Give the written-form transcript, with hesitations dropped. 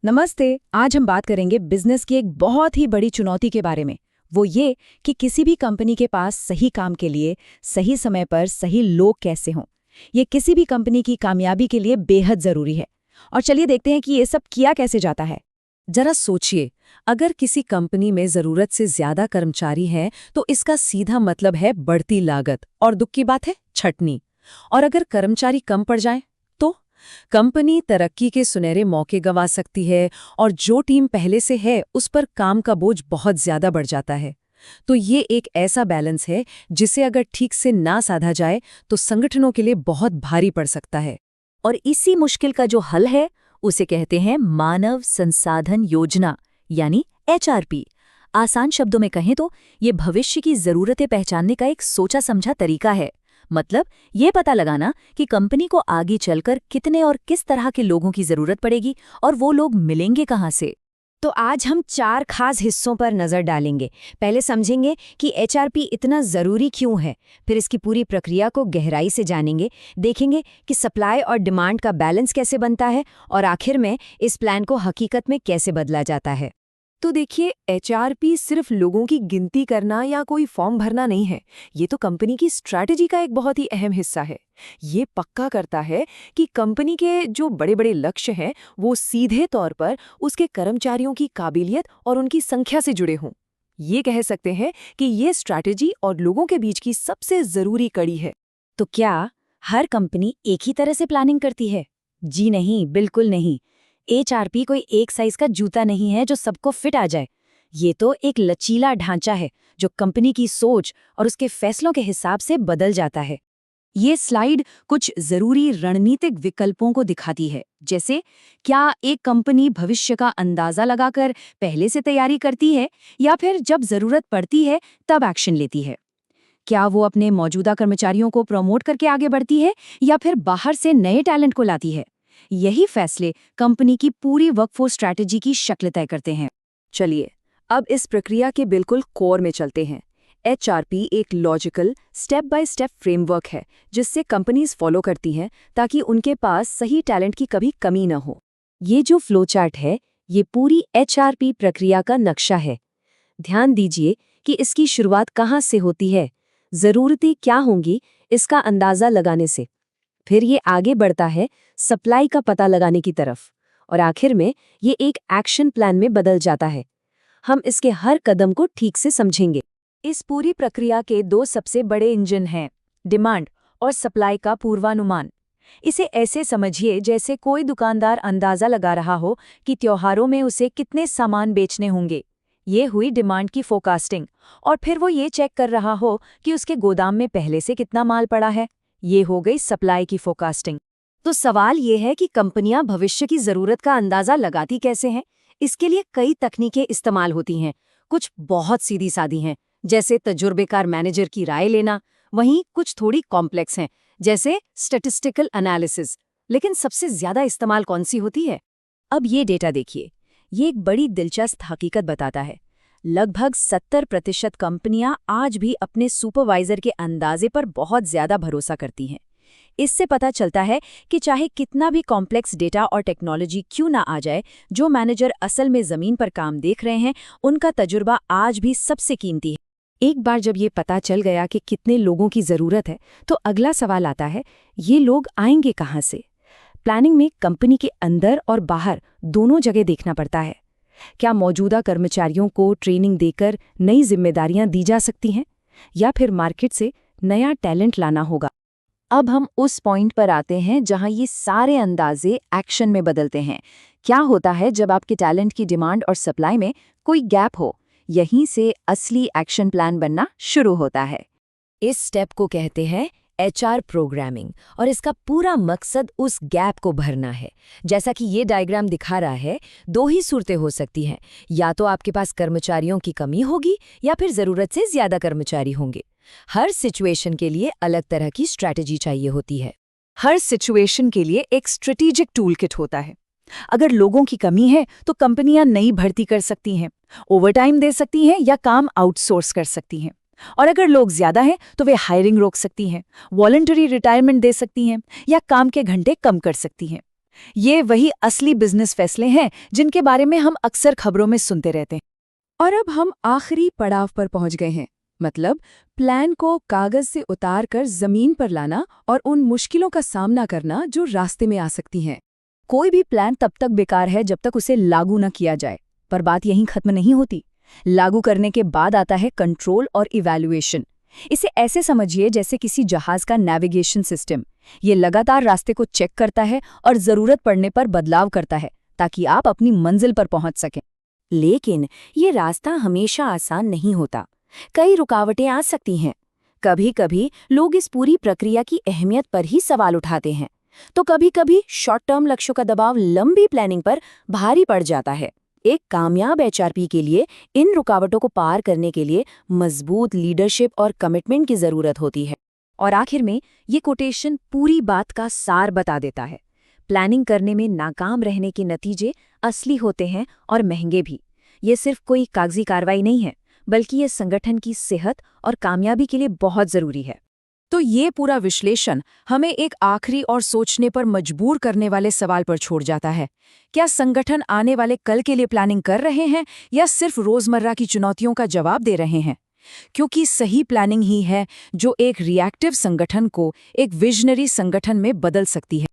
नमस्ते। आज हम बात करेंगे बिजनेस की एक बहुत ही बड़ी चुनौती के बारे में। वो ये कि किसी भी कंपनी के पास सही काम के लिए सही समय पर सही लोग कैसे हों। ये किसी भी कंपनी की कामयाबी के लिए बेहद जरूरी है। और चलिए देखते हैं कि ये सब किया कैसे जाता है। जरा सोचिए, अगर किसी कंपनी में जरूरत से ज्यादा कर्मचारी हैं, तो इसका सीधा मतलब है बढ़ती लागत और दुख की बात है छटनी। और अगर कर्मचारी कम पड़ जाएं, तो कंपनी तरक्की के सुनहरे मौके गंवा सकती है और जो टीम पहले से है उस पर काम का बोझ बहुत ज्यादा बढ़ जाता है। तो ये एक ऐसा बैलेंस है जिसे अगर ठीक से ना साधा जाए तो संगठनों के लिए बहुत भारी पड़ सकता है। और इसी मुश्किल का जो हल है उसे कहते हैं मानव संसाधन योजना, यानी एचआरपी। आसान शब्दों में कहें तो ये भविष्य की जरूरतें पहचानने का एक सोचा समझा तरीका है। मतलब ये पता लगाना कि कंपनी को आगे चलकर कितने और किस तरह के लोगों की जरूरत पड़ेगी और वो लोग मिलेंगे कहाँ से। तो आज हम 4 खास हिस्सों पर नजर डालेंगे। पहले समझेंगे कि एचआरपी इतना जरूरी क्यों है, फिर इसकी पूरी प्रक्रिया को गहराई से जानेंगे, देखेंगे कि सप्लाई और डिमांड का बैलेंस कैसे बनता है और आखिर में इस प्लान को हकीकत में कैसे बदला जाता है। तो देखिए, एचआरपी सिर्फ लोगों की गिनती करना या कोई फॉर्म भरना नहीं है। ये तो कंपनी की स्ट्रैटेजी का एक बहुत ही अहम हिस्सा है। ये पक्का करता है कि कंपनी के जो बड़े बड़े लक्ष्य हैं वो सीधे तौर पर उसके कर्मचारियों की काबिलियत और उनकी संख्या से जुड़े हों। ये कह सकते हैं कि ये स्ट्रैटेजी और लोगों के बीच की सबसे जरूरी कड़ी है। तो क्या हर कंपनी एक ही तरह से प्लानिंग करती है? जी नहीं, बिल्कुल नहीं। एचआरपी कोई एक साइज का जूता नहीं है जो सबको फिट आ जाए। ये तो एक लचीला ढांचा है जो कंपनी की सोच और उसके फैसलों के हिसाब से बदल जाता है। ये स्लाइड कुछ जरूरी रणनीतिक विकल्पों को दिखाती है, जैसे क्या एक कंपनी भविष्य का अंदाजा लगाकर पहले से तैयारी करती है या फिर जब जरूरत पड़ती है तब एक्शन लेती है। क्या वो अपने मौजूदा कर्मचारियों को प्रमोट करके आगे बढ़ती है या फिर बाहर से नए टैलेंट को लाती है। यही फैसले कंपनी की पूरी वर्कफोर्स स्ट्रैटेजी की शक्ल तय करते हैं। चलिए, अब इस प्रक्रिया के बिल्कुल कोर में चलते हैं। एचआरपी एक logical step by step framework है जिससे कंपनीज फॉलो करती हैं ताकि उनके पास सही टैलेंट की कभी कमी न हो। ये जो फ्लोचार्ट है, ये पूरी एचआरपी प्रक्रिया का नक्शा है। ध्यान दीजिए कि इसकी शुरुआत कहाँ से होती है, जरूरतें क्या होंगी इसका अंदाजा लगाने से। फिर ये आगे बढ़ता है सप्लाई का पता लगाने की तरफ और आखिर में ये एक एक्शन प्लान में बदल जाता है। हम इसके हर कदम को ठीक से समझेंगे। इस पूरी प्रक्रिया के 2 सबसे बड़े इंजन हैं, डिमांड और सप्लाई का पूर्वानुमान। इसे ऐसे समझिए जैसे कोई दुकानदार अंदाजा लगा रहा हो कि त्योहारों में उसे कितने सामान बेचने होंगे। ये हुई डिमांड की फोरकास्टिंग। और फिर वो ये चेक कर रहा हो कि उसके गोदाम में पहले से कितना माल पड़ा है। ये हो गई सप्लाई की फोरकास्टिंग। तो सवाल ये है कि कंपनियां भविष्य की जरूरत का अंदाजा लगाती कैसे हैं? इसके लिए कई तकनीकें इस्तेमाल होती हैं। कुछ बहुत सीधी सादी हैं, जैसे तजुर्बेकार मैनेजर की राय लेना। वहीं कुछ थोड़ी कॉम्प्लेक्स हैं, जैसे स्टैटिस्टिकल एनालिसिस। लेकिन सबसे ज्यादा इस्तेमाल कौन सी होती है? अब ये डेटा देखिए। ये एक बड़ी दिलचस्प हकीकत बताता है। लगभग 70% कंपनियां आज भी अपने सुपरवाइजर के अंदाजे पर बहुत ज्यादा भरोसा करती हैं। इससे पता चलता है कि चाहे कितना भी कॉम्प्लेक्स डेटा और टेक्नोलॉजी क्यों ना आ जाए, जो मैनेजर असल में जमीन पर काम देख रहे हैं, उनका तजुर्बा आज भी सबसे कीमती है। एक बार जब ये पता चल गया कि कितने लोगों की जरूरत है, तो अगला सवाल आता है, ये लोग आएंगे कहाँ से? प्लानिंग में कंपनी के अंदर और बाहर दोनों जगह देखना पड़ता है। क्या मौजूदा कर्मचारियों को ट्रेनिंग देकर नई जिम्मेदारियां दी जा सकती हैं या फिर मार्केट से नया टैलेंट लाना होगा? अब हम उस पॉइंट पर आते हैं जहां ये सारे अंदाजे एक्शन में बदलते हैं। क्या होता है जब आपके टैलेंट की डिमांड और सप्लाई में कोई गैप हो? यहीं से असली एक्शन प्लान बनना शुरू होता है। इस स्टेप को कहते हैं एचआर प्रोग्रामिंग और इसका पूरा मकसद उस गैप को भरना है। जैसा कि ये डायग्राम दिखा रहा है, 2 ही सूरतें हो सकती हैं। या तो आपके पास कर्मचारियों की कमी होगी या फिर ज़रूरत से ज़्यादा कर्मचारी होंगे। हर सिचुएशन के लिए अलग तरह की स्ट्रैटेजी चाहिए होती है। हर सिचुएशन के लिए एक स्ट्रेटेजिक टूलकिट होता है। अगर लोगों की कमी है तो कंपनियां नई भर्ती कर सकती हैं, ओवरटाइम दे सकती हैं या काम आउटसोर्स कर सकती हैं। और अगर लोग ज्यादा हैं तो वे हायरिंग रोक सकती हैं, वॉलंटरी रिटायरमेंट दे सकती हैं या काम के घंटे कम कर सकती हैं। ये वही असली बिजनेस फैसले हैं जिनके बारे में हम अक्सर खबरों में सुनते रहते हैं। और अब हम आखिरी पड़ाव पर पहुंच गए हैं, मतलब प्लान को कागज से उतार कर जमीन पर लाना और उन मुश्किलों का सामना करना जो रास्ते में आ सकती हैं। कोई भी प्लान तब तक बेकार है जब तक उसे लागू न किया जाए, पर बात यहीं खत्म नहीं होती। लागू करने के बाद आता है कंट्रोल और इवैल्यूएशन। इसे ऐसे समझिए जैसे किसी जहाज का नेविगेशन सिस्टम। ये लगातार रास्ते को चेक करता है और जरूरत पड़ने पर बदलाव करता है ताकि आप अपनी मंजिल पर पहुंच सकें। लेकिन ये रास्ता हमेशा आसान नहीं होता। कई रुकावटें आ सकती हैं। कभी-कभी लोग इस पूरी प्रक्रिया की अहमियत पर ही सवाल उठाते हैं, तो कभी-कभी शॉर्ट टर्म लक्ष्यों का दबाव लंबी प्लानिंग पर भारी पड़ जाता है। एक कामयाब एचआरपी के लिए इन रुकावटों को पार करने के लिए मजबूत लीडरशिप और कमिटमेंट की जरूरत होती है। और आखिर में ये कोटेशन पूरी बात का सार बता देता है। प्लानिंग करने में नाकाम रहने के नतीजे असली होते हैं और महंगे भी। ये सिर्फ कोई कागजी कार्रवाई नहीं है, बल्कि ये संगठन की सेहत और कामयाबी के लिए बहुत जरूरी है। तो ये पूरा विश्लेषण हमें एक आखिरी और सोचने पर मजबूर करने वाले सवाल पर छोड़ जाता है। क्या संगठन आने वाले कल के लिए प्लानिंग कर रहे हैं या सिर्फ रोजमर्रा की चुनौतियों का जवाब दे रहे हैं? क्योंकि सही प्लानिंग ही है जो एक रिएक्टिव संगठन को एक विजनरी संगठन में बदल सकती है।